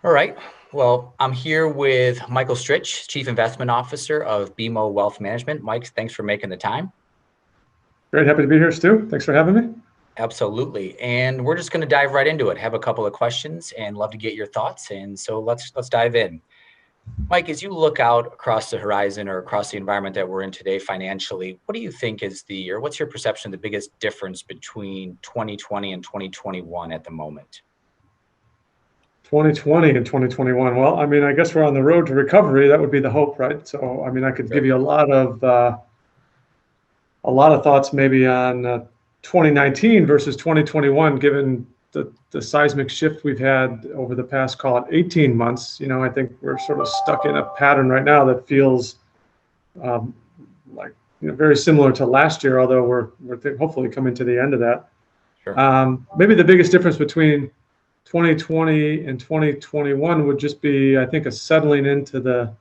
All right. Well, I'm here with Michael Stritch, Chief Investment Officer of BMO Wealth Management. Mike, thanks for making the time. Great, happy to be here, Stu. Thanks for having me. Absolutely. And we're just going to dive right into it. Have a couple of questions and love to get your thoughts. And so let's dive in. Mike, as you look out across the horizon or across the environment that we're in today financially, what do you think is or what's your perception of the biggest difference between 2020 and 2021 at the moment? 2020 and 2021. Well, I guess we're on the road to recovery. That would be the hope, right? So, I could give Sure. you a lot of thoughts maybe on 2019 versus 2021, given the seismic shift we've had over the past, call it 18 months. I think we're sort of stuck in a pattern right now that feels um, like very similar to last year, although we're hopefully coming to the end of that. Sure. Maybe the biggest difference between 2020 and 2021 would just be, I think, a settling into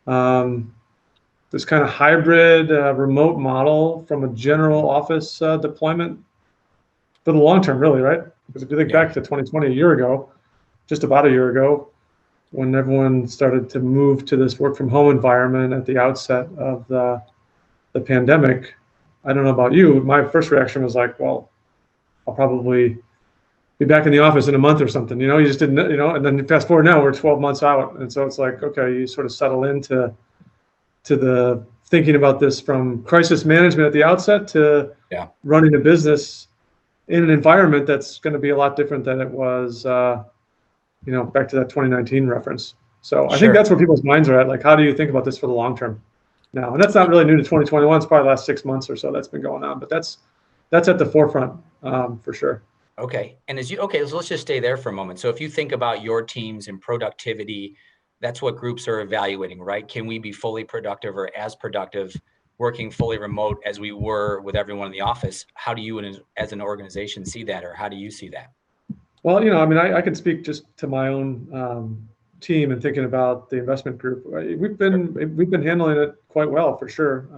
um, this kind of hybrid remote model from a general office deployment for the long term, really, right? Because if you think Yeah. back to 2020, a year ago, just about a year ago, when everyone started to move to this work from home environment at the outset of the pandemic, I don't know about you, my first reaction was like, well, I'll probably be back in the office in a month or something. You just didn't, and then fast forward now, we're 12 months out. And so it's like, okay, you sort of settle into the thinking about this from crisis management at the outset to Yeah. running a business in an environment that's going to be a lot different than it was, back to that 2019 reference. So I think Sure. that's where people's minds are at. Like, how do you think about this for the long term now? And that's not really new to 2021. It's probably the last 6 months or so that's been going on, but that's at the forefront for sure. Okay. And so let's just stay there for a moment. So if you think about your teams and productivity, that's what groups are evaluating, right? Can we be fully productive or as productive working fully remote as we were with everyone in the office? How do you, as an organization, see that, or how do you see that? Well, I can speak just to my own team and thinking about the investment group. Sure. We've been handling it quite well for sure.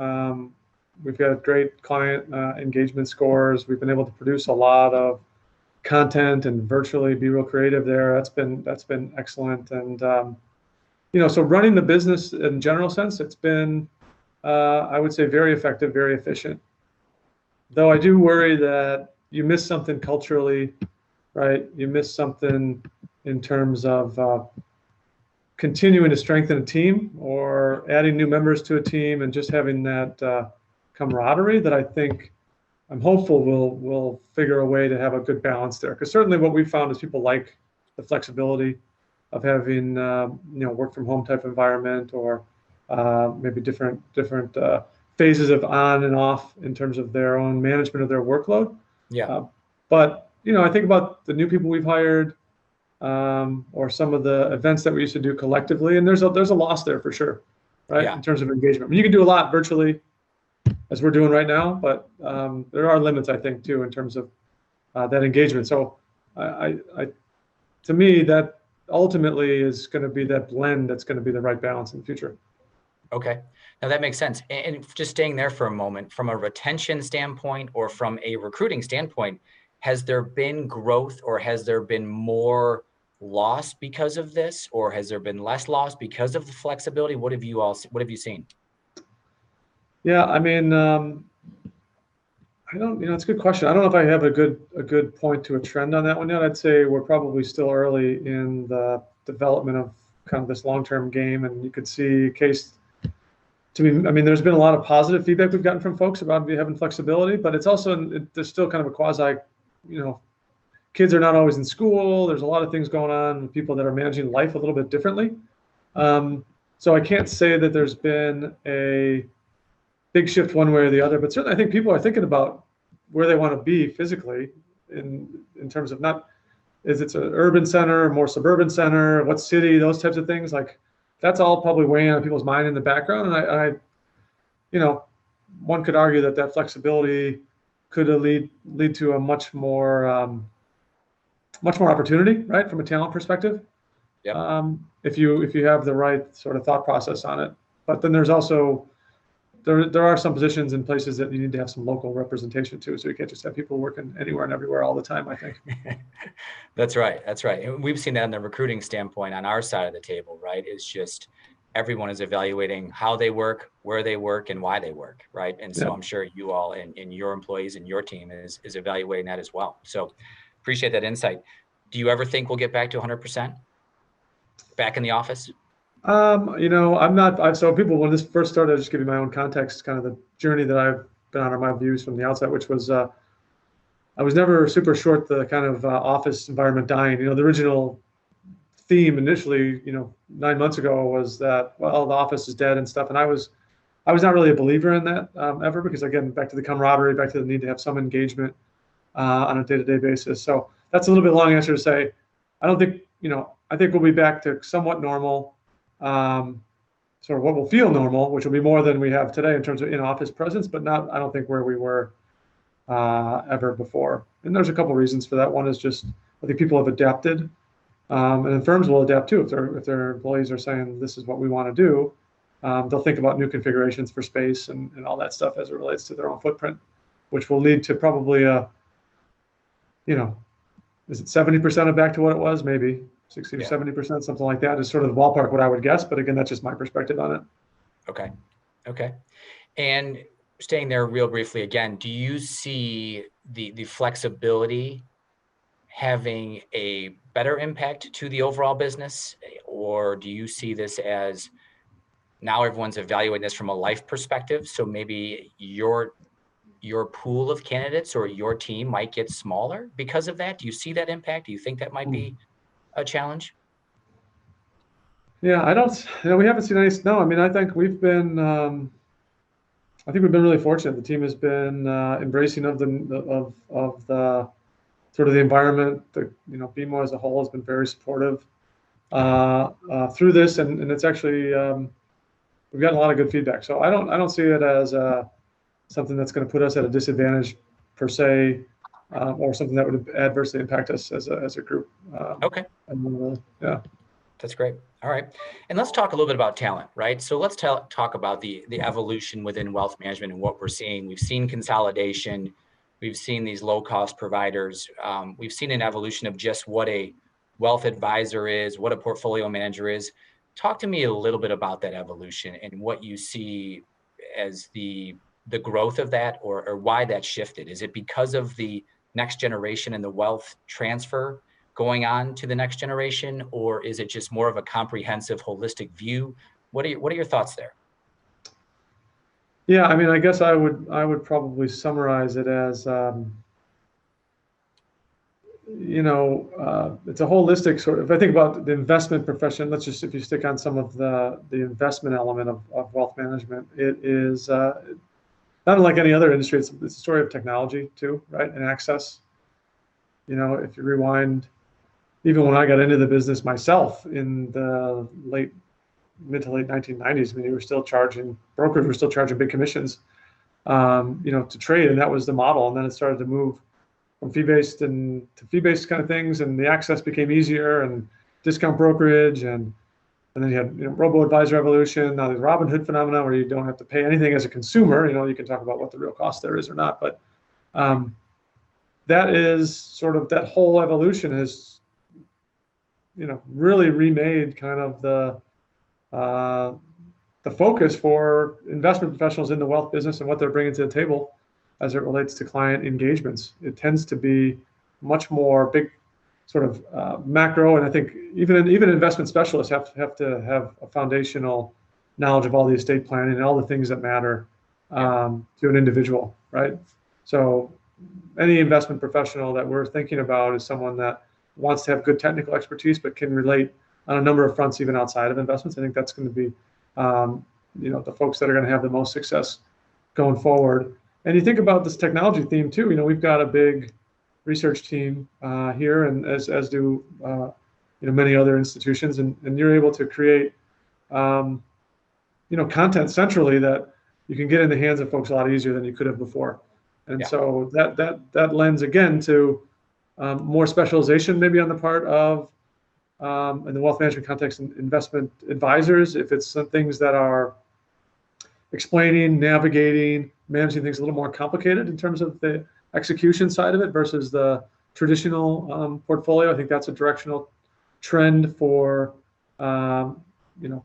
We've got great client engagement scores. We've been able to produce a lot of content and virtually be real creative there. That's been excellent. And so running the business in general sense, it's been I would say very effective, very efficient. Though I do worry that you miss something culturally, right? You miss something in terms of continuing to strengthen a team or adding new members to a team and just having that camaraderie that I think I'm hopeful we'll figure a way to have a good balance there. Because certainly what we found is people like the flexibility of having work from home type environment or maybe different phases of on and off in terms of their own management of their workload. Yeah. But I think about the new people we've hired, or some of the events that we used to do collectively, and there's a loss there for sure, right? Yeah. In terms of engagement, I mean, you can do a lot virtually, as we're doing right now, but there are limits, I think, too, in terms of that engagement. So, to me, that ultimately is going to be that blend that's going to be the right balance in the future. Okay. Now that makes sense. And just staying there for a moment, from a retention standpoint or from a recruiting standpoint, has there been growth or has there been more loss because of this, or has there been less loss because of the flexibility? What have you seen? Yeah, I mean, I don't, it's a good question. I don't know if I have a good point to a trend on that one yet. I'd say we're probably still early in the development of kind of this long-term game, and you could see a case to me. I mean, there's been a lot of positive feedback we've gotten from folks about having flexibility, but it's also there's still kind of a quasi, you know, kids are not always in school. There's a lot of things going on with people that are managing life a little bit differently. So I can't say that there's been a big shift one way or the other, but certainly I think people are thinking about where they want to be physically in terms of not is it's an urban center, more suburban center, what city, those types of things. Like that's all probably weighing on people's mind in the background. And I you know, one could argue that that flexibility could lead to a much more opportunity, right, from a talent perspective, Yep. if you have the right sort of thought process on it. But then there's also there are some positions in places that you need to have some local representation too. So you can't just have people working anywhere and everywhere all the time, I think. That's right. That's right. And we've seen that in the recruiting standpoint on our side of the table, right? It's just everyone is evaluating how they work, where they work, and why they work, right? And so Yeah. I'm sure you all and your employees and your team is evaluating that as well. So appreciate that insight. Do you ever think we'll get back to 100% back in the office? I'm not. So people, when this first started, I'll just give you my own context, kind of the journey that I've been on, or my views from the outset, which was I was never super short the kind of office environment dying. The original theme initially, 9 months ago was that, well, the office is dead and stuff, and I was not really a believer in that ever, because again, back to the camaraderie, back to the need to have some engagement on a day-to-day basis. So that's a little bit long answer to say, I don't think, I think we'll be back to somewhat normal, sort of what will feel normal, which will be more than we have today in terms of in-office presence, but not, I don't think, where we were ever before. And there's a couple reasons for that. One is just, I think people have adapted, and then firms will adapt too. If their employees are saying this is what we want to do, they'll think about new configurations for space and all that stuff as it relates to their own footprint, which will lead to probably is it 70% of back to what it was? Maybe 60 to 70%, something like that is sort of the ballpark what I would guess. But again, that's just my perspective on it. Okay. And staying there real briefly again, do you see the flexibility having a better impact to the overall business, or do you see this as now everyone's evaluating this from a life perspective? So maybe your pool of candidates or your team might get smaller because of that. Do you see that impact? Do you think that might be a challenge? Yeah, I don't. We haven't seen any. No, I mean, I think we've been. I think we've been really fortunate. The team has been embracing of the sort of the environment. BMO as a whole has been very supportive through this, and it's actually we've gotten a lot of good feedback. So I don't see it as something that's going to put us at a disadvantage per se, or something that would adversely impact us as a group. Okay. Yeah. That's great. All right. And let's talk a little bit about talent, right? So let's talk about the evolution within wealth management and what we're seeing. We've seen consolidation. We've seen these low-cost providers. We've seen an evolution of just what a wealth advisor is, what a portfolio manager is. Talk to me a little bit about that evolution and what you see as the growth of that, or why that shifted. Is it because of the next generation and the wealth transfer going on to the next generation, or is it just more of a comprehensive, holistic view? What are your thoughts there? Yeah, I mean, I guess I would probably summarize it as it's a holistic sort of. If I think about the investment profession, if you stick on some of the investment element of wealth management, it is not unlike any other industry. It's a story of technology too, right? And access. If you rewind, even when I got into the business myself in the mid to late 1990s, I mean, brokers were still charging big commissions, to trade, and that was the model. And then it started to move from fee-based to fee-based kind of things, and the access became easier, and discount brokerage, and then you had robo-advisor evolution. Now the Robinhood phenomenon, where you don't have to pay anything as a consumer. You can talk about what the real cost there is or not, but that is sort of, that whole evolution has really remade kind of the focus for investment professionals in the wealth business and what they're bringing to the table as it relates to client engagements. It tends to be much more big, sort of macro, and I think even investment specialists have to have a foundational knowledge of all the estate planning and all the things that matter to an individual, right? So any investment professional that we're thinking about is someone that wants to have good technical expertise, but can relate on a number of fronts, even outside of investments. I think that's going to be, the folks that are going to have the most success going forward. And you think about this technology theme too. We've got a big research team here, and as do many other institutions, and you're able to create content centrally that you can get in the hands of folks a lot easier than you could have before. And so that lends again to more specialization maybe on the part of, in the wealth management context, investment advisors. If it's some things that are, explaining, navigating, managing things a little more complicated in terms of the execution side of it versus the traditional portfolio. I think that's a directional trend for you know,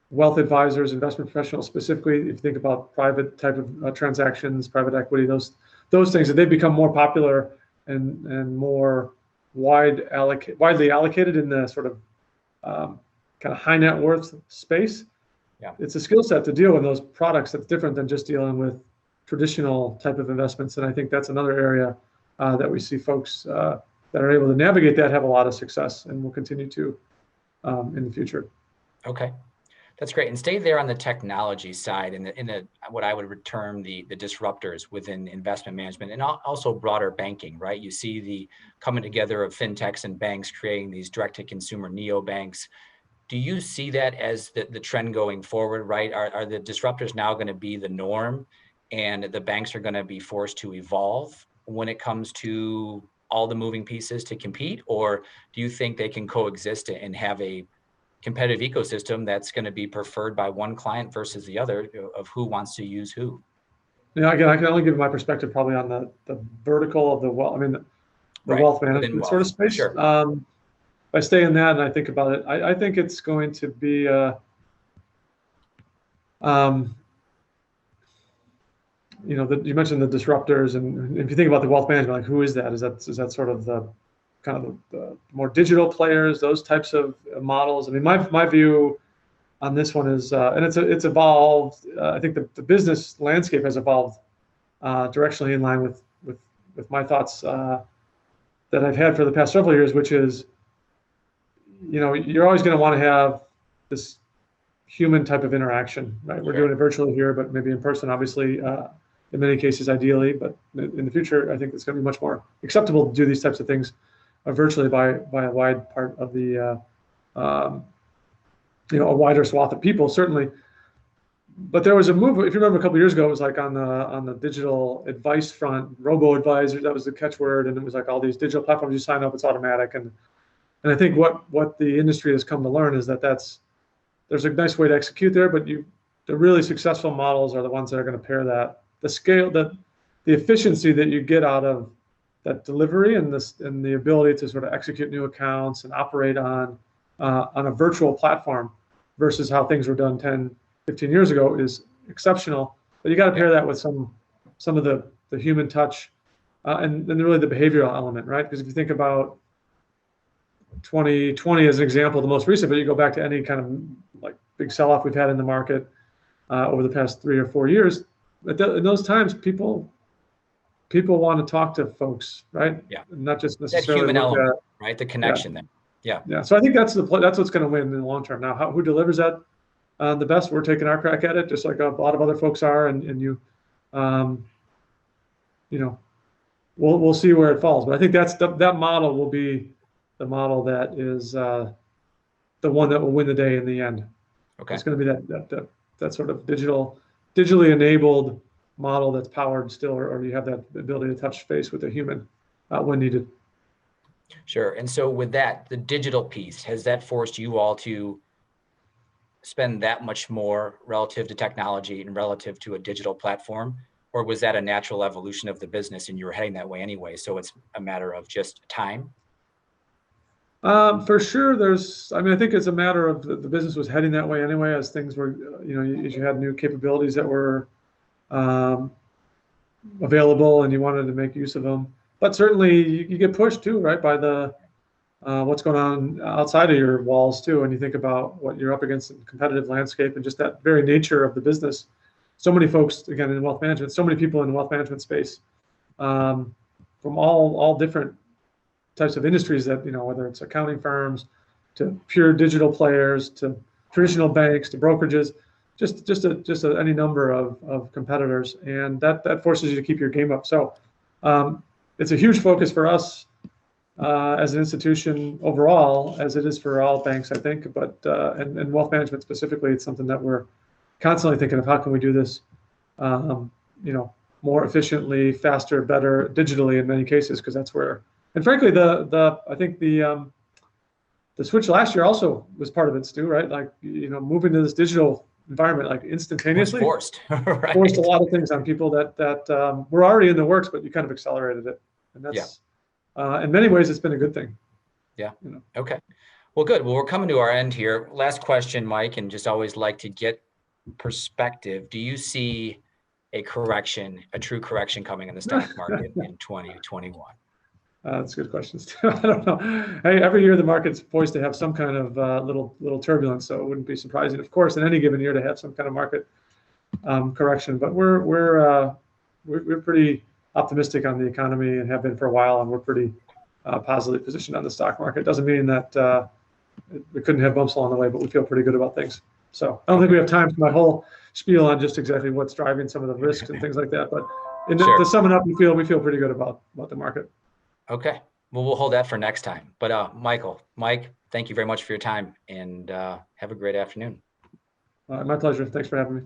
wealth advisors, investment professionals specifically. If you think about private type of transactions, private equity, those things, that they've become more popular and more widely allocated in the sort of kind of high net worth space. Yeah. It's a skill set to deal with those products that's different than just dealing with traditional type of investments. And I think that's another area that we see folks that are able to navigate that have a lot of success and will continue to in the future. Okay. That's great. And stay there on the technology side and in the what I would term the disruptors within investment management and also broader banking, right? You see the coming together of fintechs and banks creating these direct-to-consumer neobanks. Do you see that as the trend going forward, right? Are the disruptors now going to be the norm and the banks are going to be forced to evolve when it comes to all the moving pieces to compete? Or do you think they can coexist and have a competitive ecosystem that's going to be preferred by one client versus the other of who wants to use who? Yeah, again, I can only give my perspective probably on the vertical of the wealth. I mean, the Right. wealth management sort of space. Sure. I stay in that and I think about it. I think it's going to be, you know, you mentioned the disruptors, and if you think about the wealth management, like who is that? Is that sort of the kind of the more digital players, those types of models? I mean, my view on this one is, and it's evolved. I think the business landscape has evolved directionally in line with my thoughts that I've had for the past several years, which is, you know, you're always going to want to have this human type of interaction, right? We're doing it virtually here, but maybe in person, obviously, in many cases, ideally. But in the future, I think it's going to be much more acceptable to do these types of things virtually by a wide part of the, you know, a wider swath of people, certainly. But there was a move, if you remember a couple of years ago, it was like on the digital advice front, robo-advisors, that was the catchword. And it was like all these digital platforms, you sign up, it's automatic. And I think what the industry has come to learn is that there's a nice way to execute there, but the really successful models are the ones that are going to pair that, the scale, the efficiency that you get out of that delivery and the ability to sort of execute new accounts and operate on a virtual platform versus how things were done 10, 15 years ago is exceptional. But you got to pair that with some of the human touch and really the behavioral element, right? Because if you think about 2020 as an example, the most recent, but you go back to any kind of like big sell-off we've had in the market over the past 3 or 4 years. In those times, people want to talk to folks, right? Yeah. Not just necessarily that human element, right? The connection there. Yeah. Yeah. So I think that's what's going to win in the long term. Now, who delivers that the best? We're taking our crack at it, just like a lot of other folks are, and you know, we'll see where it falls. But I think that model will be the model that is the one that will win the day in the end. Okay. It's going to be that sort of digitally enabled model that's powered still, or you have that ability to touch face with a human when needed. Sure. And so with that, the digital piece, has that forced you all to spend that much more relative to technology and relative to a digital platform? Or was that a natural evolution of the business and you were heading that way anyway? So it's a matter of just time? For sure, I think it's a matter of the business was heading that way anyway, as things were, you know, as you had new capabilities that were available and you wanted to make use of them. But certainly you get pushed too, right, by the what's going on outside of your walls too. And you think about what you're up against in the competitive landscape and just that very nature of the business. So many folks, again, in wealth management, so many people in the wealth management space from all different types of industries that, you know, whether it's accounting firms to pure digital players to traditional banks to brokerages, just any number of competitors, and that forces you to keep your game up. So it's a huge focus for us as an institution overall, as it is for all banks, I think, but and wealth management specifically, it's something that we're constantly thinking of how can we do this, you know, more efficiently, faster, better, digitally in many cases, because that's where. And frankly, I think the switch last year also was part of it, Stu, right? Like, you know, moving to this digital environment, like It was instantaneously, forced, right? forced a lot of things on people that were already in the works, but you kind of accelerated it. And Yeah. that's, in many ways, it's been a good thing. Yeah. You know. Okay. Well, good. Well, we're coming to our end here. Last question, Mike, and just always like to get perspective. Do you see a correction, a true correction coming in the stock market in 2021? That's good questions too. I don't know. Hey, every year the market's poised to have some kind of little turbulence, so it wouldn't be surprising, of course, in any given year to have some kind of market correction. But we're pretty optimistic on the economy and have been for a while, and we're pretty positively positioned on the stock market. Doesn't mean that we couldn't have bumps along the way, but we feel pretty good about things. So I don't think we have time for my whole spiel on just exactly what's driving some of the risks and things like that. But to sum it up, we feel pretty good about the market. Okay. Well, we'll hold that for next time. But Mike, thank you very much for your time, and have a great afternoon. My pleasure. Thanks for having me.